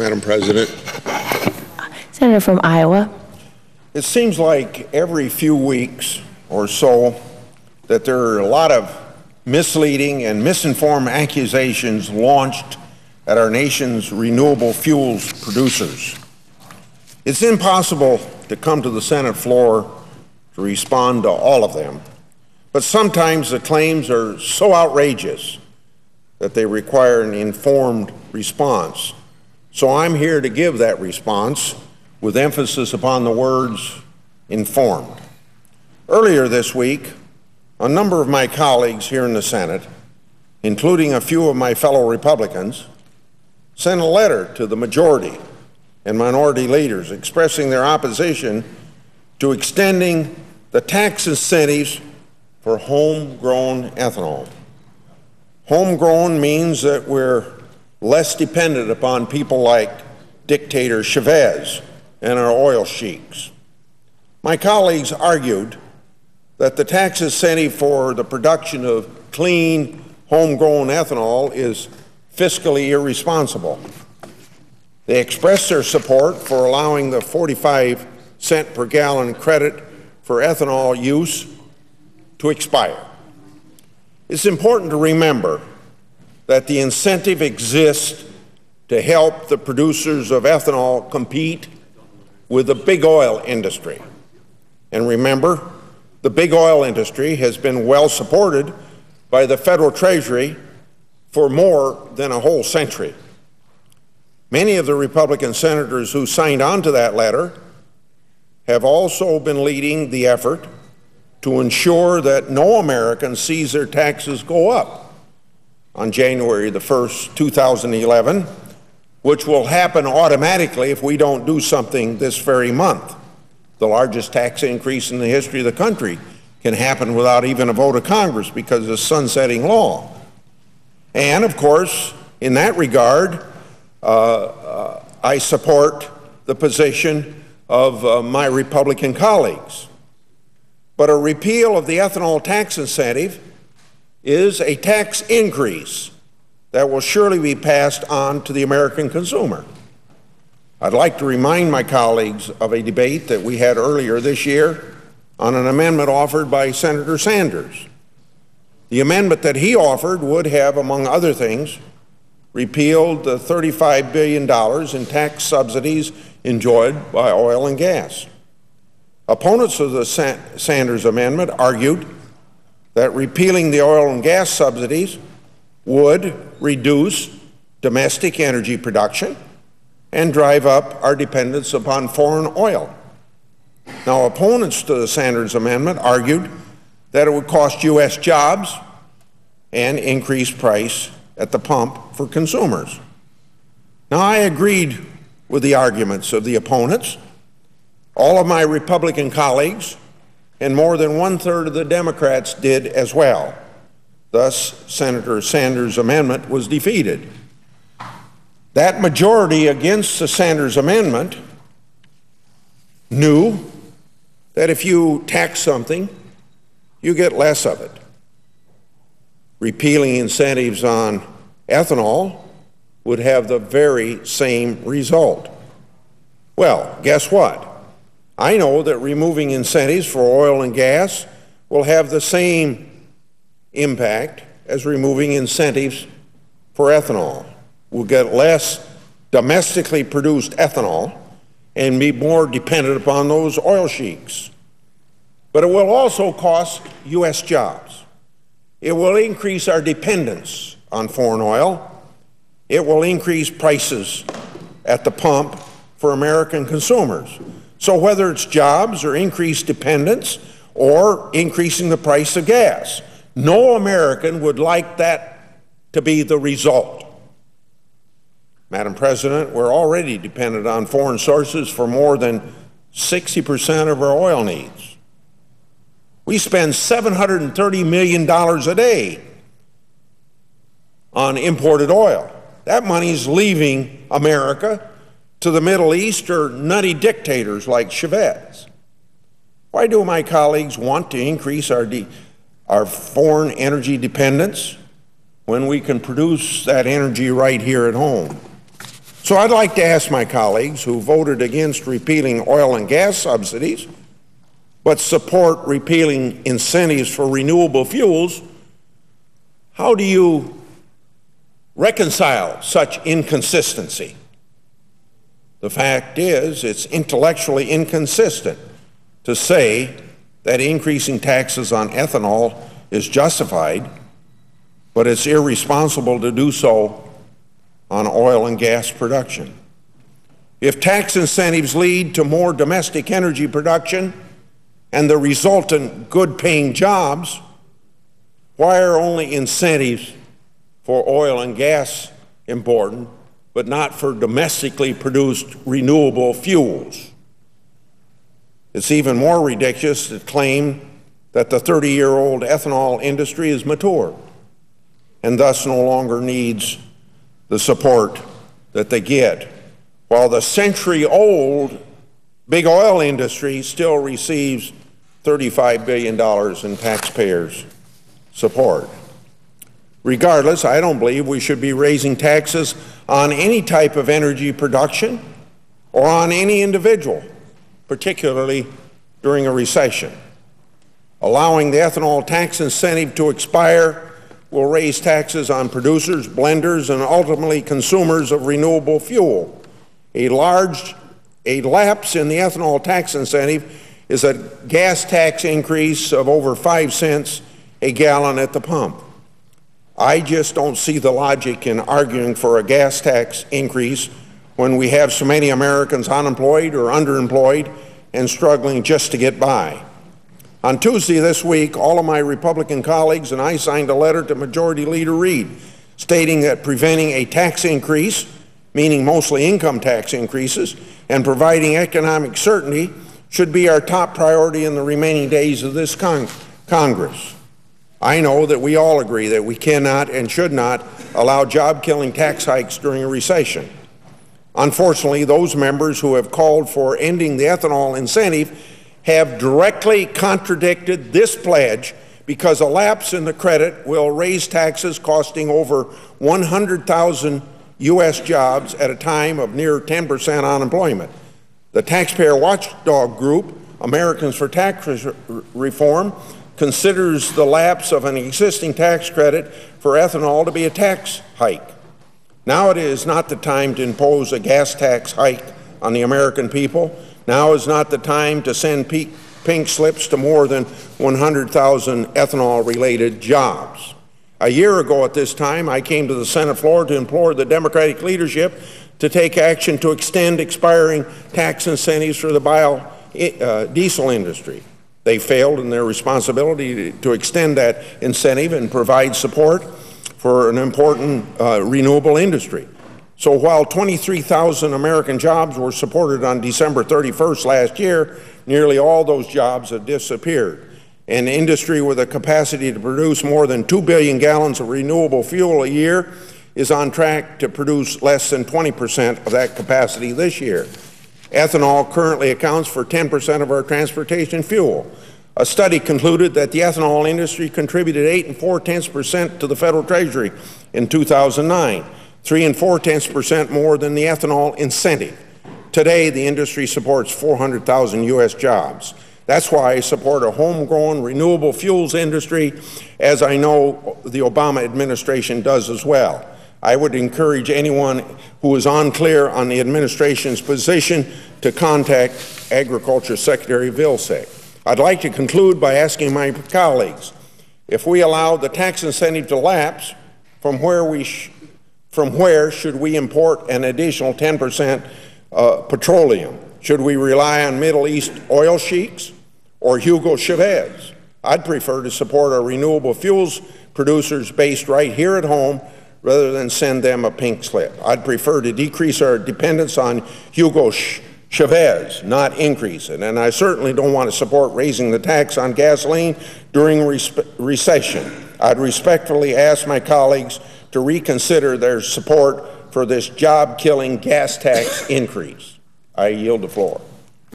Madam President. Senator from Iowa. It seems like every few weeks or so that there are a lot of misleading and misinformed accusations launched at our nation's renewable fuels producers. It's impossible to come to the Senate floor to respond to all of them, but sometimes the claims are so outrageous that they require an informed response. So I'm here to give that response with emphasis upon the words informed. Earlier this week, a number of my colleagues here in the Senate, including a few of my fellow Republicans, sent a letter to the majority and minority leaders expressing their opposition to extending the tax incentives for homegrown ethanol. Homegrown means that we're less dependent upon people like dictator Chavez and our oil sheiks. My colleagues argued that the tax incentive for the production of clean, homegrown ethanol is fiscally irresponsible. They expressed their support for allowing the 45-cent per gallon credit for ethanol use to expire. It's important to remember that the incentive exists to help the producers of ethanol compete with the big oil industry. And remember, the big oil industry has been well supported by the federal Treasury for more than a whole century. Many of the Republican senators who signed on to that letter have also been leading the effort to ensure that no American sees their taxes go up on January the 1st, 2011, which will happen automatically if we don't do something this very month. The largest tax increase in the history of the country can happen without even a vote of Congress because of sunsetting law. And of course, in that regard, I support the position of my Republican colleagues. But a repeal of the ethanol tax incentive is a tax increase that will surely be passed on to the American consumer. I'd like to remind my colleagues of a debate that we had earlier this year on an amendment offered by Senator Sanders. The amendment that he offered would have, among other things, repealed the $35 billion in tax subsidies enjoyed by oil and gas. Opponents of the Sanders amendment argued that repealing the oil and gas subsidies would reduce domestic energy production and drive up our dependence upon foreign oil. Now, opponents to the Sanders amendment argued that it would cost U.S. jobs and increase price at the pump for consumers. Now, I agreed with the arguments of the opponents. All of my Republican colleagues and more than one-third of the Democrats did as well. Thus, Senator Sanders' amendment was defeated. That majority against the Sanders amendment knew that if you tax something, you get less of it. Repealing incentives on ethanol would have the very same result. Well, guess what? I know that removing incentives for oil and gas will have the same impact as removing incentives for ethanol. We'll get less domestically produced ethanol and be more dependent upon those oil sheiks. But it will also cost U.S. jobs. It will increase our dependence on foreign oil. It will increase prices at the pump for American consumers. So whether it's jobs or increased dependence or increasing the price of gas, no American would like that to be the result. Madam President, we're already dependent on foreign sources for more than 60% of our oil needs. We spend $730 million a day on imported oil. That money's leaving America to the Middle East or nutty dictators like Chavez. Why do my colleagues want to increase our foreign energy dependence when we can produce that energy right here at home? So I'd like to ask my colleagues who voted against repealing oil and gas subsidies, but support repealing incentives for renewable fuels, how do you reconcile such inconsistency? The fact is, it's intellectually inconsistent to say that increasing taxes on ethanol is justified, but it's irresponsible to do so on oil and gas production. If tax incentives lead to more domestic energy production and the resultant good-paying jobs, why are only incentives for oil and gas important, but not for domestically produced renewable fuels? It's even more ridiculous to claim that the 30-year-old ethanol industry is mature and thus no longer needs the support that they get, while the century-old big oil industry still receives $35 billion in taxpayers' support. Regardless, I don't believe we should be raising taxes on any type of energy production or on any individual, particularly during a recession. Allowing the ethanol tax incentive to expire will raise taxes on producers, blenders, and ultimately consumers of renewable fuel. A lapse in the ethanol tax incentive is a gas tax increase of over 5 cents a gallon at the pump. I just don't see the logic in arguing for a gas tax increase when we have so many Americans unemployed or underemployed and struggling just to get by. On Tuesday this week, all of my Republican colleagues and I signed a letter to Majority Leader Reid stating that preventing a tax increase, meaning mostly income tax increases, and providing economic certainty should be our top priority in the remaining days of this Congress. I know that we all agree that we cannot and should not allow job-killing tax hikes during a recession. Unfortunately, those members who have called for ending the ethanol incentive have directly contradicted this pledge, because a lapse in the credit will raise taxes costing over 100,000 U.S. jobs at a time of near 10% unemployment. The taxpayer watchdog group, Americans for Tax Reform, considers the lapse of an existing tax credit for ethanol to be a tax hike. Now it is not the time to impose a gas tax hike on the American people. Now is not the time to send pink slips to more than 100,000 ethanol-related jobs. A year ago at this time, I came to the Senate floor to implore the Democratic leadership to take action to extend expiring tax incentives for the biodiesel industry. They failed in their responsibility to extend that incentive and provide support for an important renewable industry. So while 23,000 American jobs were supported on December 31st last year, nearly all those jobs have disappeared. An industry with a capacity to produce more than 2 billion gallons of renewable fuel a year is on track to produce less than 20% of that capacity this year. Ethanol currently accounts for 10% of our transportation fuel. A study concluded that the ethanol industry contributed 8 4/10% to the federal treasury in 2009. 3 4/10% more than the ethanol incentive. Today, the industry supports 400,000 U.S. jobs. That's why I support a homegrown renewable fuels industry, as I know the Obama administration does as well. I would encourage anyone who is unclear on the administration's position to contact Agriculture Secretary Vilsack. I'd like to conclude by asking my colleagues, if we allow the tax incentive to lapse, from where should we import an additional 10% petroleum? Should we rely on Middle East oil sheiks or Hugo Chavez? I'd prefer to support our renewable fuels producers based right here at home rather than send them a pink slip. I'd prefer to decrease our dependence on Hugo Chavez, not increase it. And I certainly don't want to support raising the tax on gasoline during a recession. I'd respectfully ask my colleagues to reconsider their support for this job-killing gas tax increase. I yield the floor.